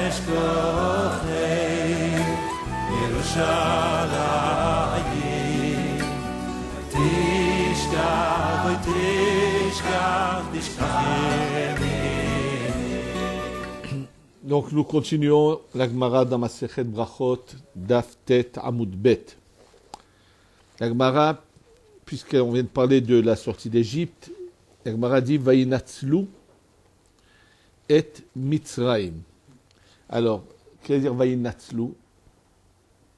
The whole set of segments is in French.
אשכוחי ירושלים תשכח ותשכח Donc nous continuons la Gemara dans Masechet Brachot, Daf Tet Amud Bet. La Gemara, puisqu'on vient de parler de la sortie d'Égypte, la Gemara dit Vayinatzlu et Mitzraim. Alors, qu'est-ce que dire Vayinatzlu?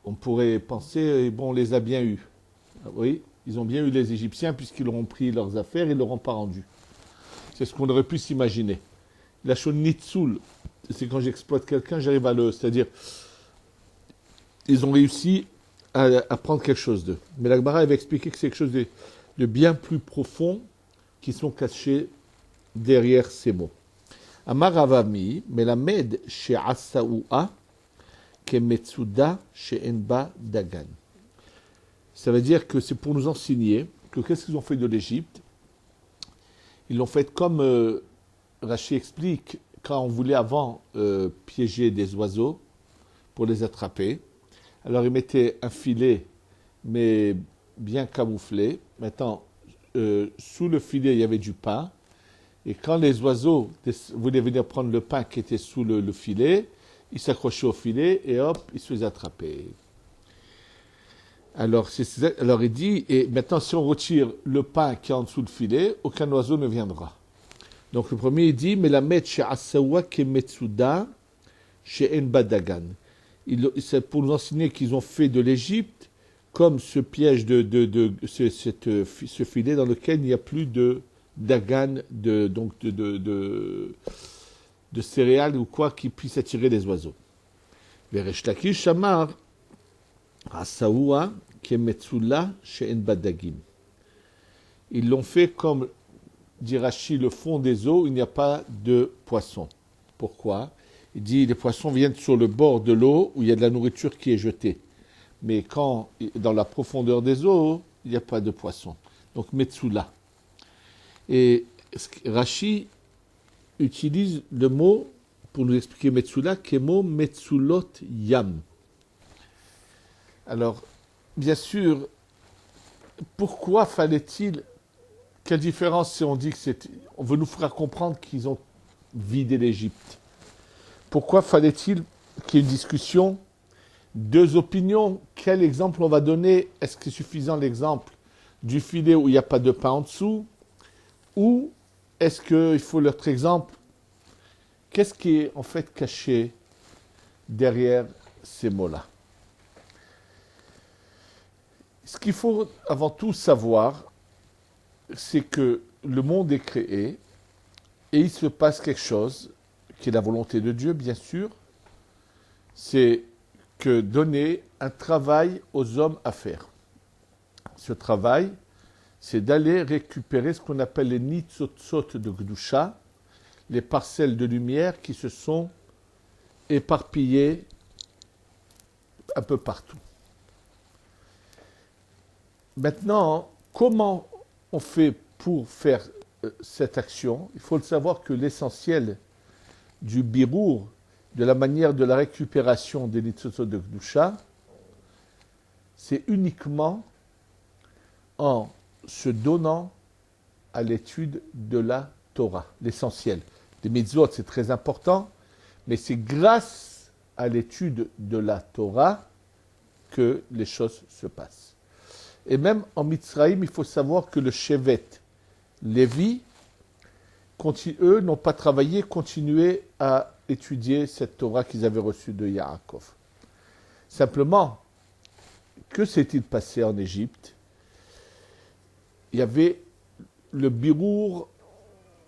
On pourrait penser, bon, on les a bien eus. Oui, ils ont bien eu les Égyptiens puisqu'ils leur ont pris leurs affaires et ne leur ont pas rendu. C'est ce qu'on aurait pu s'imaginer. La chose Nitzul, c'est quand j'exploite quelqu'un, j'arrive à le... C'est-à-dire, ils ont réussi à prendre quelque chose d'eux. Mais la Gemara avait expliqué que c'est quelque chose de bien plus profond qui sont cachés derrière ces mots. Amar Avami, melamed she'asaoua kemetsuda she'enba dagan. Ça veut dire que c'est pour nous enseigner que qu'est-ce qu'ils ont fait de l'Égypte? Ils l'ont fait comme Rachi explique, quand on voulait avant piéger des oiseaux pour les attraper. Alors ils mettaient un filet, mais bien camouflé. Maintenant, sous le filet, il y avait du pain. Et quand les oiseaux voulaient venir prendre le pain qui était sous le filet, ils s'accrochaient au filet et hop, ils se faisaient attraper. Alors il dit, et maintenant si on retire le pain qui est en dessous le filet, aucun oiseau ne viendra. Donc le premier il dit, melamed she'asawa kemetsuda she'enba dagan. C'est pour nous enseigner qu'ils ont fait de l'Égypte comme ce piège ce filet dans lequel il n'y a plus de dagan, de céréales ou quoi qui puisse attirer les oiseaux. Veresh Lakish Shamar Asaoua Kemetsula She'enba dagim. Ils l'ont fait comme dit Rashi, le fond des eaux, il n'y a pas de poissons. Pourquoi? Il dit les poissons viennent sur le bord de l'eau où il y a de la nourriture qui est jetée. Mais quand, dans la profondeur des eaux, il n'y a pas de poissons. Donc, Metsula. Et Rashi utilise le mot, pour nous expliquer Metsula, qui est le mot Metsulot Yam. Alors, bien sûr, pourquoi fallait-il... Quelle différence si on dit on veut nous faire comprendre qu'ils ont vidé l'Égypte? Pourquoi fallait-il qu'il y ait une discussion? Deux opinions. Quel exemple on va donner? Est-ce que c'est suffisant l'exemple du filet où il n'y a pas de pain en dessous? Ou est-ce qu'il faut l'autre exemple? Qu'est-ce qui est en fait caché derrière ces mots-là? Ce qu'il faut avant tout savoir, c'est que le monde est créé et il se passe quelque chose qui est la volonté de Dieu, bien sûr. C'est que donner un travail aux hommes à faire. Ce travail, c'est d'aller récupérer ce qu'on appelle les nitzotzot de Gdusha, les parcelles de lumière qui se sont éparpillées un peu partout. Maintenant, comment on fait pour faire cette action? Il faut le savoir que l'essentiel du birour, de la manière de la récupération des nitzotzot de Gdusha, c'est uniquement en se donnant à l'étude de la Torah, l'essentiel. Les mitzvot, c'est très important, mais c'est grâce à l'étude de la Torah que les choses se passent. Et même en Mitzraïm, il faut savoir que le Shevet, Lévi, eux n'ont pas travaillé, continué à étudier cette Torah qu'ils avaient reçue de Yaakov. Simplement, que s'est-il passé en Égypte? Il y avait le birour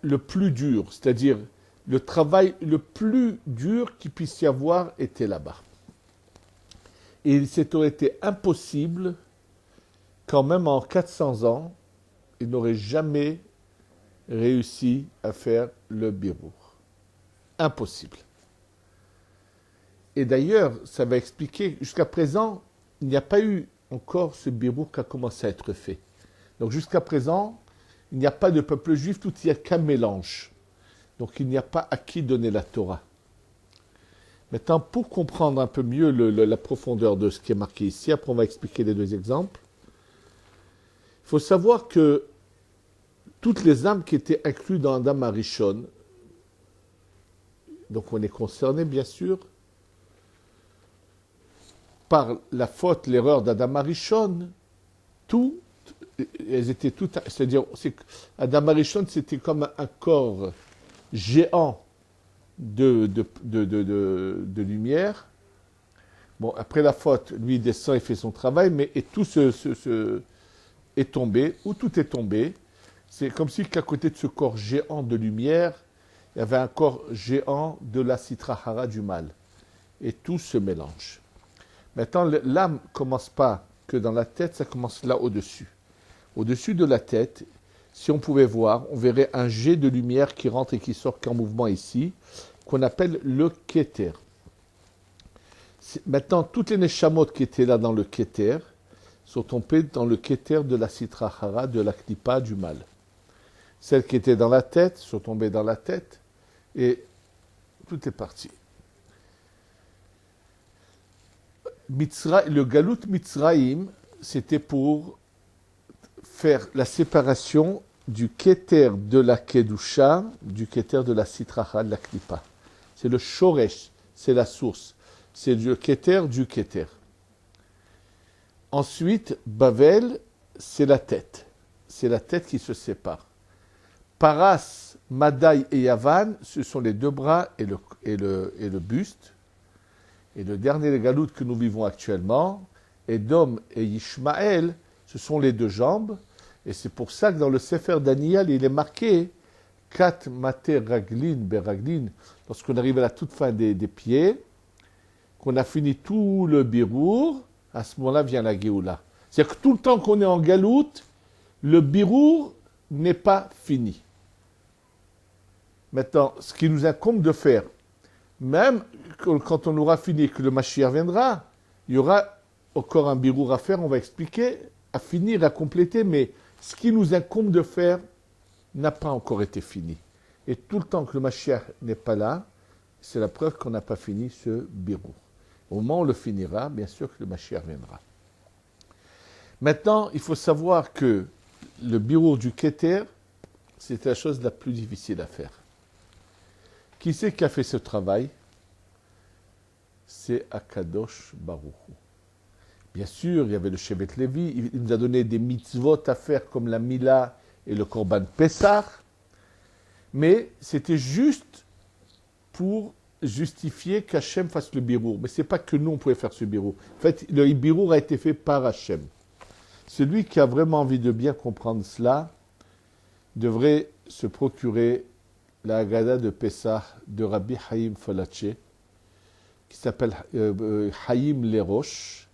le plus dur, c'est-à-dire le travail le plus dur qu'il puisse y avoir était là-bas. Et il aurait été impossible, quand même en 400 ans, ils n'auraient jamais réussi à faire le birour. Impossible. Et d'ailleurs, ça va expliquer, jusqu'à présent, il n'y a pas eu encore ce birour qui a commencé à être fait. Donc jusqu'à présent, il n'y a pas de peuple juif, il n'y a qu'un mélange. Donc il n'y a pas à qui donner la Torah. Maintenant, pour comprendre un peu mieux la profondeur de ce qui est marqué ici, après on va expliquer les deux exemples, il faut savoir que toutes les âmes qui étaient incluses dans Adam Arishon, donc on est concerné bien sûr par la faute, l'erreur d'Adam Arishon, elles étaient toutes, c'est-à-dire Adam Arishon c'était comme un corps géant de lumière. Bon, après la faute, lui il descend, il fait son travail, mais et tout est tombé, ou tout est tombé. C'est comme si qu'à côté de ce corps géant de lumière, il y avait un corps géant de la Sitra Hara du mal. Et tout se mélange. Maintenant, l'âme ne commence pas que dans la tête, ça commence là au-dessus. Au-dessus de la tête, si on pouvait voir, on verrait un jet de lumière qui rentre et qui sort qu'en mouvement ici, qu'on appelle le Keter. Maintenant, toutes les Neshamot qui étaient là dans le Keter sont tombées dans le Keter de la Sitra Hara, de la Klipa, du mal. Celles qui étaient dans la tête sont tombées dans la tête et tout est parti. Le Galut Mitzraïm, c'était pour faire la séparation du Keter de la Kedusha, du Keter de la Sitracha, de la Klipa. C'est le Shoresh, c'est la source. C'est le Keter du Keter. Ensuite, Bavel, c'est la tête. C'est la tête qui se sépare. Paras, Madai et Yavan, ce sont les deux bras et le buste. Et le dernier galout que nous vivons actuellement, Edom et Ishmaël, ce sont les deux jambes. Et c'est pour ça que dans le Sefer Daniel, il est marqué Kat Mater Raglin Beraglin, lorsqu'on arrive à la toute fin des pieds, qu'on a fini tout le birour, à ce moment-là vient la Géoula. C'est-à-dire que tout le temps qu'on est en galoute, le birour n'est pas fini. Maintenant, ce qui nous incombe de faire, même quand on aura fini et que le Mashiach viendra, il y aura encore un birour à faire, on va expliquer, à finir, à compléter, mais ce qui nous incombe de faire n'a pas encore été fini. Et tout le temps que le Mashiach n'est pas là, c'est la preuve qu'on n'a pas fini ce birour. Au moment où on le finira, bien sûr que le Mashiach viendra. Maintenant, il faut savoir que le birour du Keter, c'est la chose la plus difficile à faire. Qui c'est qui a fait ce travail? C'est Akadosh Baruch Hu. Bien sûr, il y avait le Shevet Levi, il nous a donné des mitzvot à faire comme la Mila et le Korban Pessah, mais c'était juste pour justifier qu'Hachem fasse le birour. Mais ce n'est pas que nous, on pouvait faire ce birour. En fait, le birour a été fait par Hachem. Celui qui a vraiment envie de bien comprendre cela devrait se procurer la Haggadah de Pessah de Rabbi Haïm Falaché, qui s'appelle Haïm Lerosh.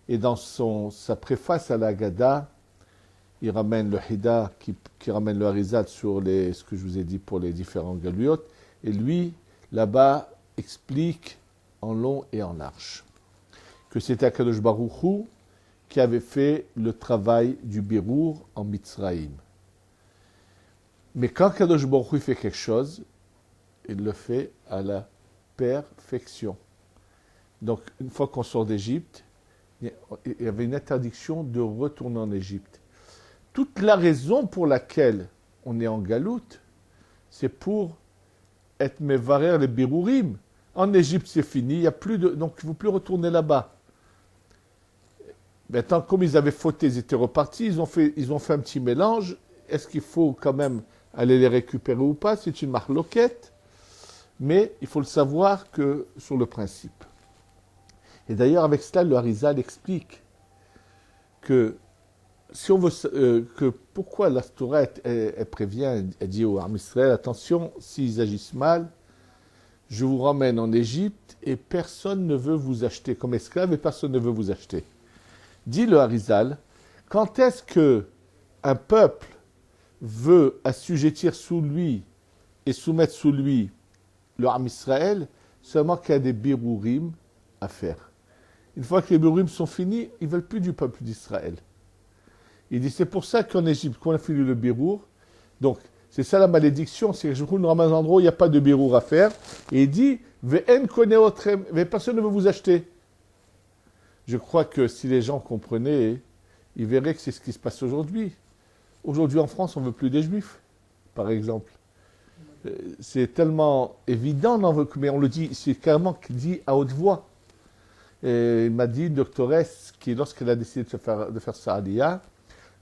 Et dans sa préface à la Haggadah, il ramène le Hida qui ramène le Harizat sur ce que je vous ai dit pour les différents galuyot. Et lui, là-bas, explique en long et en large que c'était Akadosh Baruch Hu qui avait fait le travail du birour en Mitzraïm. Mais quand Akadosh Baruch Hu fait quelque chose, il le fait à la perfection. Donc, une fois qu'on sort d'Égypte, il y avait une interdiction de retourner en Égypte. Toute la raison pour laquelle on est en galoute, c'est pour être mevarer les birourim. En Égypte, c'est fini, il y a plus de, donc il ne faut plus retourner là-bas. Maintenant, comme ils avaient fauté, ils étaient repartis, ils ont fait un petit mélange. Est-ce qu'il faut quand même aller les récupérer ou pas? C'est une marloquette, mais il faut le savoir que sur le principe. Et d'ailleurs, avec cela, le Harizal explique que si on veut que pourquoi la Torah elle prévient, elle dit aux Am Israël, attention, s'ils agissent mal, je vous ramène en Égypte et personne ne veut vous acheter comme esclave et personne ne veut vous acheter. Dit le Harizal, quand est-ce que un peuple veut assujettir sous lui et soumettre sous lui le Am Israël, seulement qu'il y a des birourim à faire. Une fois que les birourim sont finis, ils ne veulent plus du peuple d'Israël. Il dit, c'est pour ça qu'en Égypte, qu'on a fini le birour, donc C'est ça la malédiction, c'est que je trouve dans un endroit où il n'y a pas de birour à faire. Et il dit, Ve'en koneotrem, personne ne veut vous acheter. Je crois que si les gens comprenaient, ils verraient que c'est ce qui se passe aujourd'hui. Aujourd'hui en France, on ne veut plus des juifs, par exemple. C'est tellement évident, mais on le dit, c'est carrément dit à haute voix. Et il m'a dit, une doctoresse, qui lorsqu'elle a décidé de faire sa aliyah,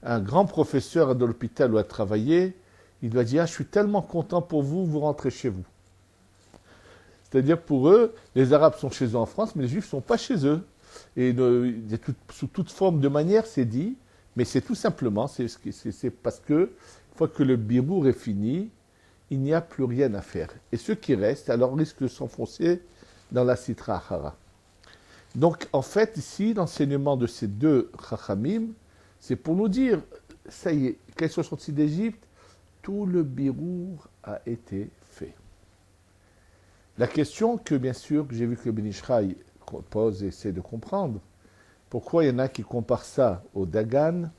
un grand professeur de l'hôpital où elle travaillait, il lui a dit, je suis tellement content pour vous, vous rentrez chez vous. C'est-à-dire pour eux, les Arabes sont chez eux en France, mais les Juifs ne sont pas chez eux. Et sous toute forme de manière, c'est dit, mais c'est tout simplement, c'est parce que, une fois que le birour est fini, il n'y a plus rien à faire. Et ceux qui restent, alors risquent de s'enfoncer dans la Sitra Achara. Donc, en fait, ici, l'enseignement de ces deux Chachamim, c'est pour nous dire, ça y est, quand ils sont sortis d'Égypte, tout le birour a été fait. La question que, bien sûr, j'ai vu que le Ben Ishraï pose et essaie de comprendre, pourquoi il y en a qui comparent ça au Dagan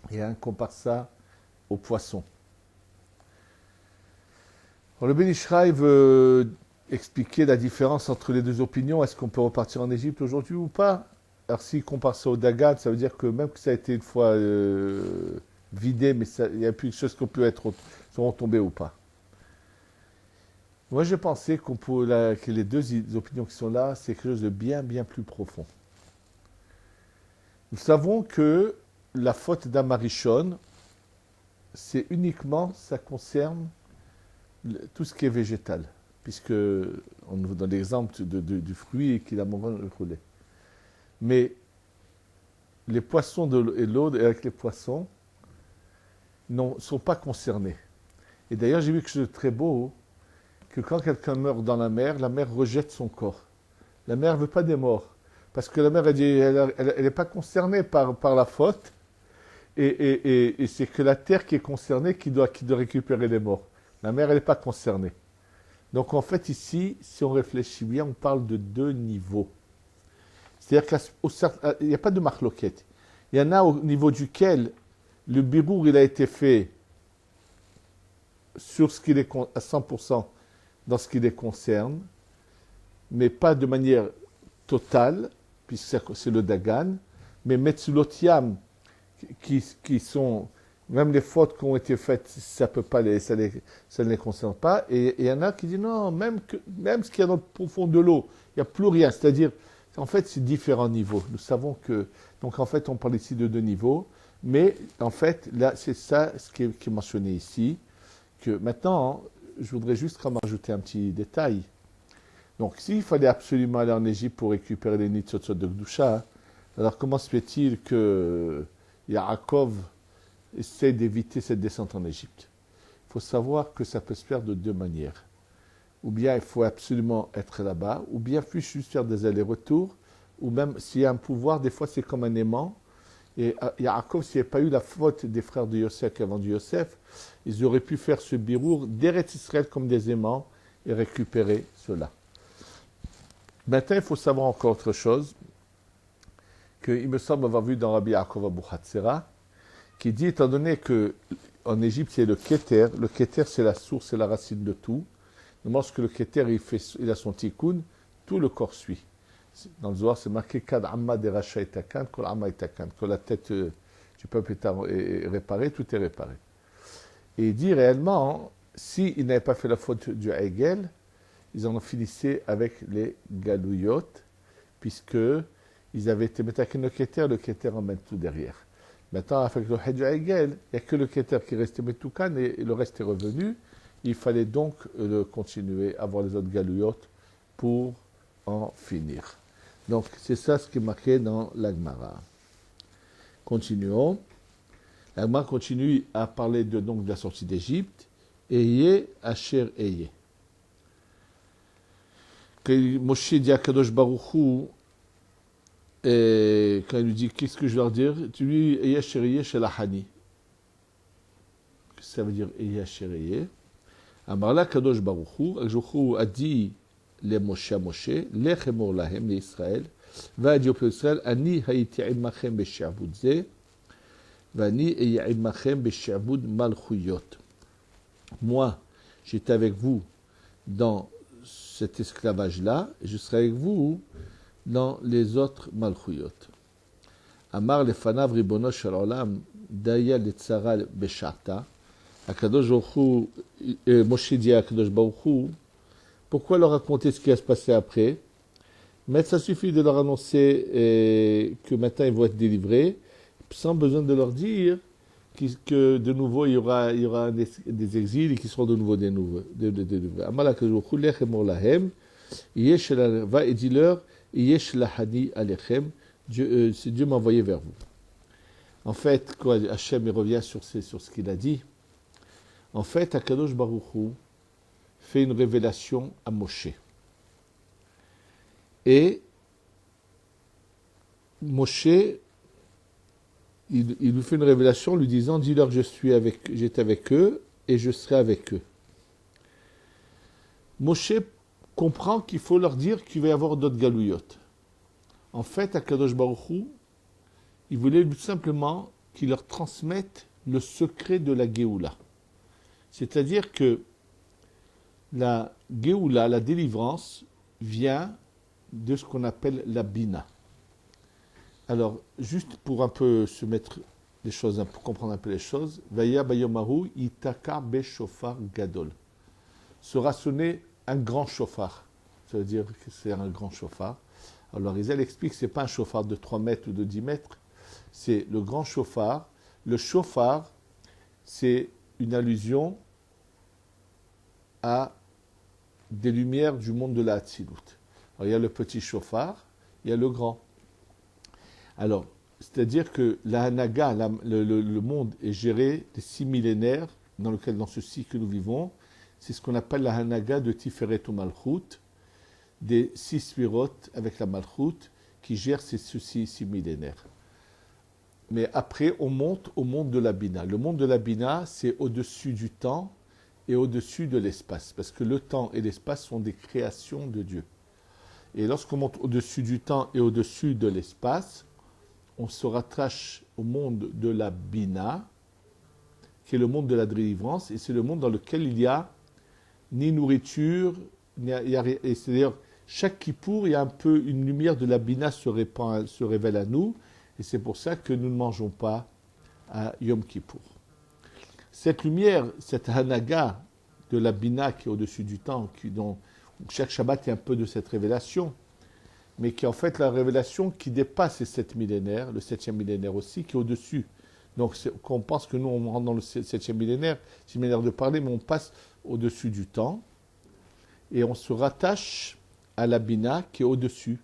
et un qui compare ça au poisson. Alors, le Ben Ishraï veut expliquer la différence entre les deux opinions. Est-ce qu'on peut repartir en Égypte aujourd'hui ou pas? Alors, s'il compare ça au Dagan, ça veut dire que même que ça a été une fois vidé, mais il y a plus de choses qui seront tombées ou pas. Moi, je pensais que les deux opinions qui sont là, c'est quelque chose de bien, bien plus profond. Nous savons que la faute d'Amarichon, c'est uniquement, ça concerne tout ce qui est végétal, puisque on nous donne l'exemple du fruit qu'il a roulé. Mais les poissons et l'eau avec les poissons ne sont pas concernés. Et d'ailleurs, j'ai vu quelque chose de très beau, que quand quelqu'un meurt dans la mer rejette son corps. La mer ne veut pas des morts. Parce que la mer, elle n'est pas concernée par la faute. Et c'est que la terre qui est concernée qui doit récupérer les morts. La mer, elle n'est pas concernée. Donc en fait, ici, si on réfléchit bien, on parle de deux niveaux. C'est-à-dire qu'il n'y a pas de marloquette. Il y en a au niveau duquel le birour, il a été fait sur ce qu'il est à 100%, dans ce qui les concerne, mais pas de manière totale, puisque c'est le Dagan, mais Metzulotiam, qui sont, même les fautes qui ont été faites, ça ne les concerne pas, et il y en a qui disent non, même ce qu'il y a dans le profond de l'eau, il n'y a plus rien, c'est-à-dire, en fait, c'est différents niveaux. Nous savons que, donc en fait, on parle ici de deux niveaux, mais en fait, là, c'est ça ce qui est mentionné ici, que maintenant, je voudrais juste rajouter un petit détail. Donc, s'il fallait absolument aller en Égypte pour récupérer les nitzotzot de Gdusha, alors comment se fait-il que Yaakov essaie d'éviter cette descente en Égypte? Il faut savoir que ça peut se faire de deux manières. Ou bien il faut absolument être là-bas, ou bien puis-je juste faire des allers-retours, ou même s'il y a un pouvoir, des fois c'est comme un aimant. Et Yaakov, s'il n'y avait pas eu la faute des frères de Yosef qui avaient vendu Yosef, ils auraient pu faire ce birour d'Eretz Israël comme des aimants et récupérer cela. Maintenant, il faut savoir encore autre chose, qu'il me semble avoir vu dans Rabbi Yaakov Abu Hatzera, qui dit, étant donné qu'en Égypte, c'est le Keter c'est la source, c'est la racine de tout. Lorsque le Keter il a son tikkun, tout le corps suit. Dans le Zohar, c'est marqué Kad Amma de Racha etakan, Kol Amma etakan. Que la tête du peuple est réparée, tout est réparé. Et il dit réellement, s'ils n'avaient pas fait la faute du Hegel, ils en finissaient avec les Galouyot, puisque ils avaient été metaken le Keter emmène tout derrière. Maintenant, avec le Hajj Hegel, il n'y a que le Keter qui restait Metoukan et le reste est revenu. Il fallait donc continuer à avoir les autres Galouyot pour en finir. Donc, c'est ça ce qui est marqué dans l'Agmara. Continuons. L'Agmara continue à parler de la sortie d'Égypte. Eye, Asher, Eye. Quand Moshe dit à Kadosh Baruch Hu, quand il lui dit qu'est-ce que je vais leur dire, tu lui dis Eye, Asher, Eye, Shelahani. Ça veut dire Eye, Asher, Eye. Amarla Kadosh Baruch Hu, Kadosh a dit les Moshe, Lech emor lahem, les Israël, va dire au peuple d'Israël, Ani haïti imachem b'she'abud ze, vani eya imachem b'she'abud malchuyot. moi, j'étais avec vous dans cet esclavage-là, et je serai avec vous dans les autres malchuyot. Amar lefanav ribono shel olam, daya letzara besharta. Akadosh Baruch Hu, Moshe dit à Akadosh Baruch Hu, pourquoi leur raconter ce qui va se passer après? Mais ça suffit de leur annoncer que maintenant ils vont être délivrés, sans besoin de leur dire que de nouveau il y aura des exils et qu'ils seront de nouveau délivrés. Amar Akadosh Baruch Hu, lech emor lahem, yesh va et dis-leur, yesh lahani alechem, Dieu m'a envoyé vers vous. En fait, quand Hachem revient sur ce qu'il a dit, en fait, Akadosh Baruch Hu fait une révélation à Moshe. Et Moshe, il lui fait une révélation lui disant, dis-leur que j'étais avec eux et je serai avec eux. Moshe comprend qu'il faut leur dire qu'il va y avoir d'autres galouillottes. En fait, Akadosh Baruch Hu, il voulait tout simplement qu'il leur transmette le secret de la Géoula. C'est-à-dire que la Géoula, la délivrance, vient de ce qu'on appelle la Bina. Alors, juste pour un peu se mettre les choses, pour comprendre un peu les choses, Vaya Bayomaru Itaka Be Shofar Gadol. Sera sonné un grand chauffard. Ça veut dire que c'est un grand chauffard. Alors, Rizal explique que ce n'est pas un chauffard de 3 mètres ou de 10 mètres, c'est le grand chauffard. Le chauffard, c'est une allusion à des lumières du monde de la Hatzilut. Alors, il y a le petit chauffard, il y a le grand. Alors, c'est-à-dire que la Hanaga, le monde est géré des 6 millénaires dans ce cycle que nous vivons. C'est ce qu'on appelle la Hanaga de Tiferet ou Malchut, des 6 Sphirot avec la Malchut qui gèrent ces 6 millénaires. Mais après, on monte au monde de la Bina. Le monde de la Bina, c'est au-dessus du temps et au-dessus de l'espace. Parce que le temps et l'espace sont des créations de Dieu. Et lorsqu'on monte au-dessus du temps et au-dessus de l'espace, on se rattache au monde de la Bina, qui est le monde de la délivrance, et c'est le monde dans lequel il n'y a ni nourriture, et c'est d'ailleurs, chaque Kippour, il y a un peu une lumière de la Bina se révèle à nous, et c'est pour ça que nous ne mangeons pas à Yom Kippour. Cette lumière, cette Hanaga de la Bina qui est au-dessus du temps, dont chaque Shabbat est un peu de cette révélation, mais qui est en fait la révélation qui dépasse les 7 millénaires, le 7e millénaire aussi, qui est au-dessus. Donc on pense que nous, on rentre dans le 7e millénaire, c'est une manière de parler, mais on passe au-dessus du temps, et on se rattache à la Bina qui est au-dessus.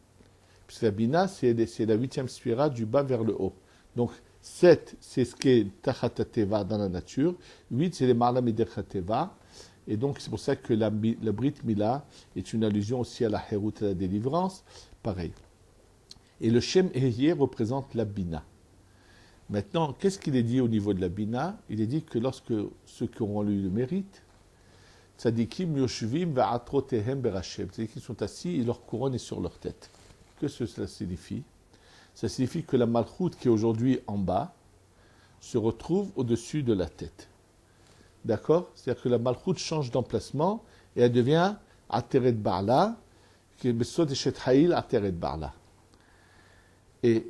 Puisque la Bina, c'est la 8e sphira du bas vers le haut. Donc 7, c'est ce qui est Tachateva dans la nature, 8, c'est les Marla Midechateva, et donc c'est pour ça que la Brit Mila est une allusion aussi à la Hérout, à la délivrance, pareil. Et le Shem Ehye représente la Bina. Maintenant, qu'est-ce qu'il est dit au niveau de la Bina? Il est dit que lorsque ceux qui auront eu le mérite, Tzadikim Yoshvim Va'atrotehem Berashem, c'est-à-dire qu'ils sont assis et leur couronne est sur leur tête. Qu'est-ce que cela signifie? Ça signifie que la Malchut qui est aujourd'hui en bas se retrouve au-dessus de la tête. D'accord? C'est-à-dire que la Malchut change d'emplacement et elle devient Ateret Ba'ala, qui est Besod Eshet Ha'il Ateret Ba'ala. Et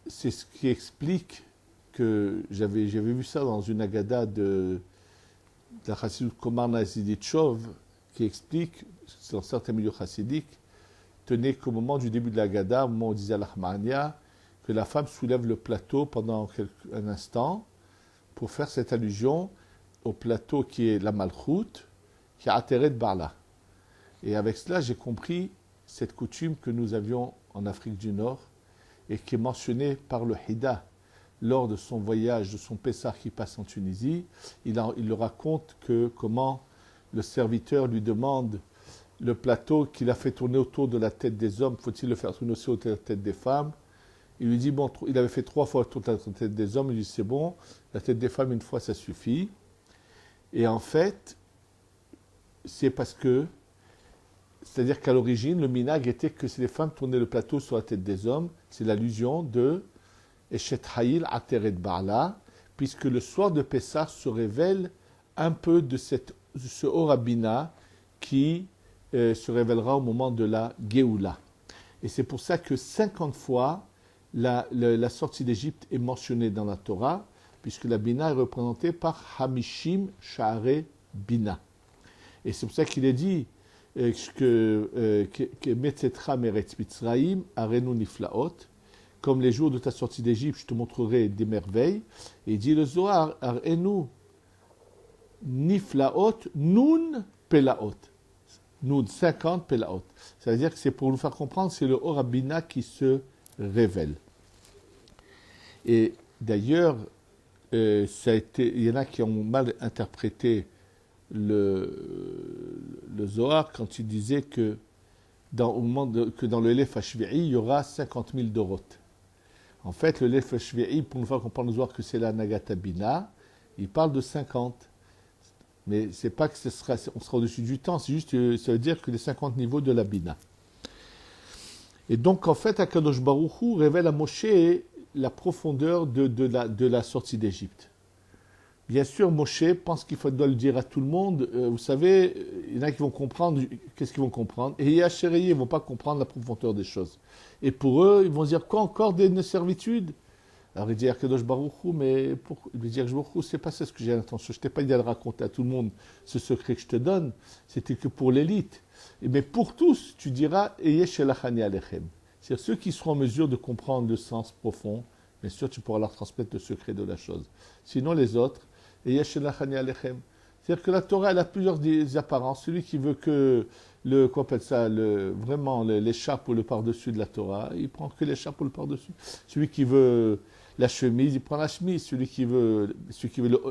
c'est ce qui explique que j'avais vu ça dans une Agada de la Chassidut Komar Naziditchov, qui explique, dans certains milieux chassidiques, tenait qu'au moment du début de la Agada, au moment où on disait l'Achmania, que la femme soulève le plateau pendant un instant pour faire cette allusion au plateau qui est la Malchut, qui a Ateret Ba'ala. Et avec cela, j'ai compris cette coutume que nous avions en Afrique du Nord et qui est mentionnée par le Hida lors de son voyage, de son Pessah qui passe en Tunisie. Il le raconte comment le serviteur lui demande le plateau qu'il a fait tourner autour de la tête des hommes, faut-il le faire tourner aussi autour de la tête des femmes? Il lui dit, bon, il avait fait 3 fois autour de la tête des hommes, il lui dit, c'est bon, la tête des femmes, une fois, ça suffit. Et en fait, c'est parce que, c'est-à-dire qu'à l'origine, le minag était que si les femmes tournaient le plateau sur la tête des hommes, c'est l'allusion de Eshet Ha'il Ateret Ba'ala, puisque le soir de Pessah se révèle un peu de ce Horabina qui se révélera au moment de la Géoula. Et c'est pour ça que 50 fois, la sortie d'Égypte est mentionnée dans la Torah, puisque la Bina est représentée par Hamishim Sha'are Bina. Et c'est pour ça qu'il est dit que Metzetra Meretz Mitzraim Arenu Niflaot, comme les jours de ta sortie d'Égypte, je te montrerai des merveilles. Et il dit le Zohar, Arenu Niflaot Nun Pelaot. Nun, 50 Pelaot. C'est-à-dire que c'est pour nous faire comprendre, c'est le Horabina qui se révèle. Et d'ailleurs, il y en a qui ont mal interprété le Zohar quand il disait que dans le Lef HVI, il y aura 50 000 Doroth. En fait, le Lef HVI, pour nous faire comprendre le Zohar que c'est la Nagata Bina, il parle de 50. Mais c'est pas que on sera au-dessus du temps, c'est juste, ça veut dire que les 50 niveaux de la Bina. Et donc, en fait, Akadosh Baruch Hu révèle à Moshe la profondeur de la sortie d'Égypte. Bien sûr, Moshe pense qu'il doit le dire à tout le monde. Vous savez, il y en a qui vont comprendre. Qu'est-ce qu'ils vont comprendre? Et Yachéreï, ils ne vont pas comprendre la profondeur des choses. Et pour eux, ils vont dire quoi encore des servitudes? Alors il dit Akadosh Baruch Hu, mais il dit Akadosh Baruch Hu, c'est pas ça ce que j'ai l'intention. Je t'ai pas dit de le raconter à tout le monde ce secret que je te donne. C'était que pour l'élite. Mais pour tous, tu diras Eyeh Shelachani Alechem. C'est-à-dire ceux qui seront en mesure de comprendre le sens profond. Bien sûr, tu pourras leur transmettre le secret de la chose. Sinon, les autres, Eyeh Shelachani Alechem. C'est-à-dire que la Torah, elle a plusieurs apparences. Celui qui veut que qu'on appelle ça, vraiment l'écharpe ou le par-dessus de la Torah, il prend que l'écharpe ou le par-dessus. Celui qui veut la chemise, il prend la chemise. Celui qui veut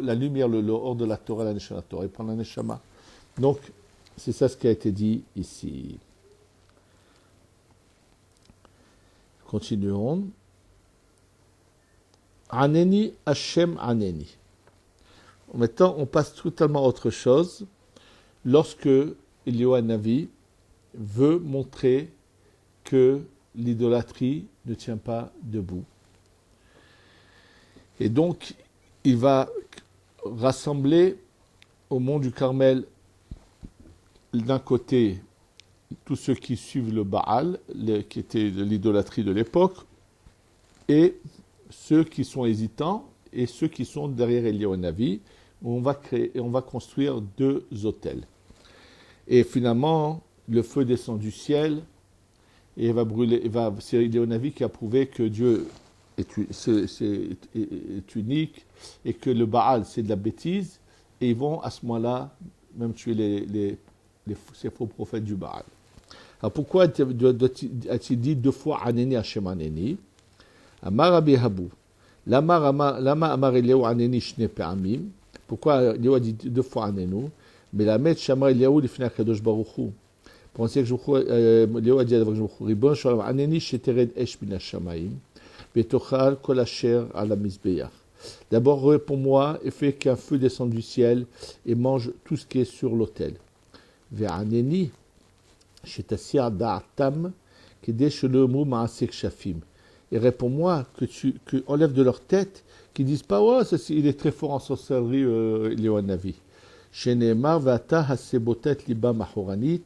la lumière, le hors de la Torah, la Neshama Torah, il prend la Neshama. Donc, c'est ça ce qui a été dit ici. Continuons. Aneni Hashem Aneni. Maintenant, on passe totalement à autre chose. Lorsque Eliyahu Navi veut montrer que l'idolâtrie ne tient pas debout. Et donc, il va rassembler au mont du Carmel, d'un côté, tous ceux qui suivent le Baal, qui était l'idolâtrie de l'époque, et ceux qui sont hésitants, et ceux qui sont derrière Eliyahu Navi, où on va construire 2 autels. Et finalement, le feu descend du ciel, et il va brûler. C'est Eliyahu Navi qui a prouvé que Dieu est unique, et que le Baal, c'est de la bêtise, et ils vont à ce moment-là même tuer ces faux prophètes du Baal. Alors pourquoi a-t-il dit 2 fois Aneni Hashem Aneni? Amar Rabbi Habu. Lama Amar Eliyahu Aneni Shne Pe'amim. Pourquoi Eliyahu a dit 2 fois Anenu? Mais la mettre Shamar Eliyahu l'ifna Kadosh Baruch Hu. Pensez que Eliyahu a dit à Kadosh Baruch Hu, Ribon Shalom Aneni Shetered Esh Min Hashamayim Betochal Kol Asher Ala Mizbeach. D'abord, réponds-moi et fais qu'un feu descende du ciel et mange tout ce qui est sur l'autel. Ve'aneni Shetasir Da'atam Kedei Shelo Mu Ma'asek Shafim. Et réponds-moi que enlève de leur tête, qu'ils disent pas, oh, il est très fort en sorcellerie, Eliyahu Navi. Sheneemar vata hasebotet liba mahoranit.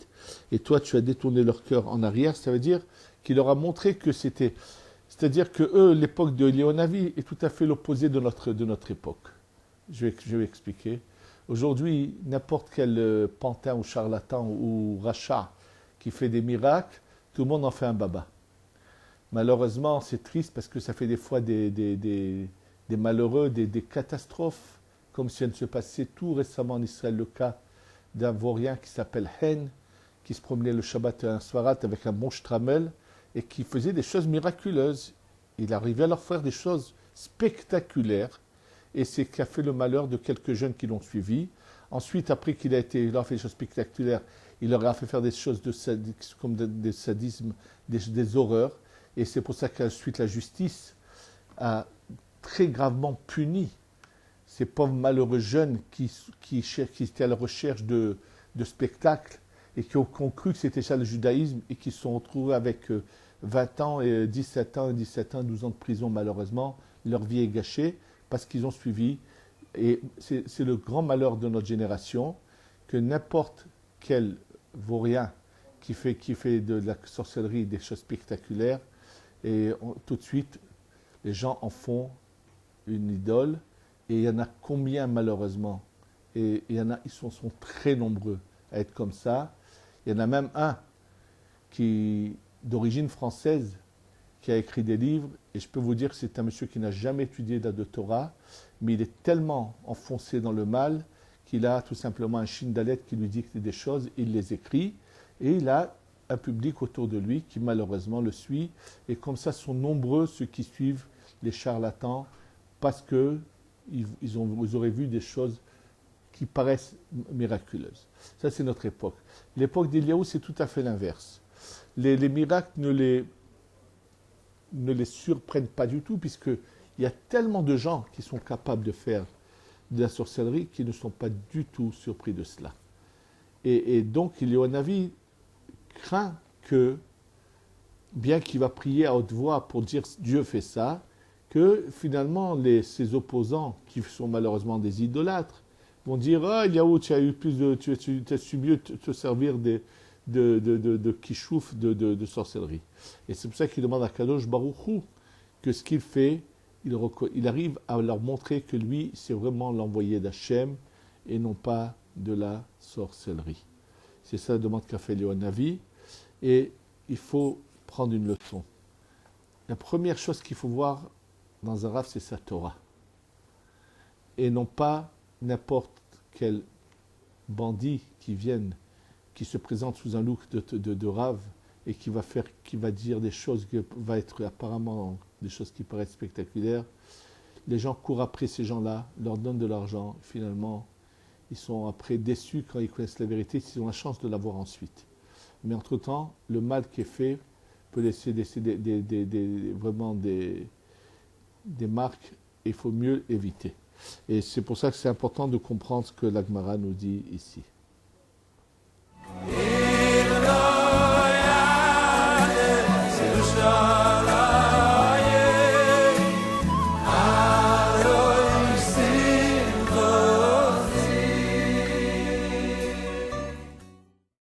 Et toi, tu as détourné leur cœur en arrière. Ça veut dire qu'il leur a montré que c'est-à-dire que eux, l'époque de Eliyahu Navi est tout à fait l'opposé de notre époque. Je vais expliquer. Aujourd'hui, n'importe quel pantin ou charlatan ou rachat qui fait des miracles, tout le monde en fait un baba. Malheureusement, c'est triste parce que ça fait des fois des malheureux, des catastrophes, comme si elle se passait tout récemment en Israël, le cas d'un vaurien qui s'appelle Hen, qui se promenait le Shabbat et un Swarat avec un bon stramel et qui faisait des choses miraculeuses. Il arrivait à leur faire des choses spectaculaires et c'est ce qui a fait le malheur de quelques jeunes qui l'ont suivi. Ensuite, après qu'il il leur a fait des choses spectaculaires, il leur a fait faire des choses comme des sadismes, des horreurs. Et c'est pour ça qu'ensuite la justice a très gravement puni ces pauvres malheureux jeunes qui étaient à la recherche de spectacles et qui ont cru que c'était ça le judaïsme et qui se sont retrouvés avec 20 ans, et 17 ans, 12 ans de prison malheureusement. Leur vie est gâchée parce qu'ils ont suivi Et c'est le grand malheur de notre génération que n'importe quel vaurien qui fait de la sorcellerie des choses spectaculaires, et tout de suite, les gens en font une idole. Et il y en a combien malheureusement? Et il y en a, sont très nombreux à être comme ça. Il y en a même un qui d'origine française qui a écrit des livres, et je peux vous dire que c'est un monsieur qui n'a jamais étudié la Torah, mais il est tellement enfoncé dans le mal qu'il a tout simplement un Shindalet qui lui dicte des choses, il les écrit, et il a un public autour de lui qui malheureusement le suit, et comme ça sont nombreux ceux qui suivent les charlatans, parce que vous aurez vu des choses qui paraissent miraculeuses. Ça, c'est notre époque. L'époque d'Eliaou, c'est tout à fait l'inverse. Les miracles ne les surprennent pas du tout, puisqu'il y a tellement de gens qui sont capables de faire de la sorcellerie qui ne sont pas du tout surpris de cela. Et donc, Eliaou Hanavi craint que, bien qu'il va prier à haute voix pour dire Dieu fait ça, que finalement ses opposants, qui sont malheureusement des idolâtres, vont dire ah, Eliaou, tu as su mieux te servir de kishouf, de sorcellerie. Et c'est pour ça qu'il demande à Kadosh Baruch Hu que ce qu'il fait, il arrive à leur montrer que lui, c'est vraiment l'envoyé d'Hachem et non pas de la sorcellerie. C'est ça la demande qu'a fait Eliaou Hanavi. Et il faut prendre une leçon. La première chose qu'il faut voir dans un Rav, c'est sa Torah. Et non pas n'importe quel bandit qui se présente sous un look de Rav et qui va dire des choses qui va être apparemment des choses qui paraissent spectaculaires. Les gens courent après ces gens-là, leur donnent de l'argent. Finalement, ils sont après déçus quand ils connaissent la vérité, s'ils ont la chance de la voir ensuite. Mais entre-temps, le mal qui est fait peut laisser vraiment des marques, et il faut mieux éviter. Et c'est pour ça que c'est important de comprendre ce que la Gemara nous dit ici.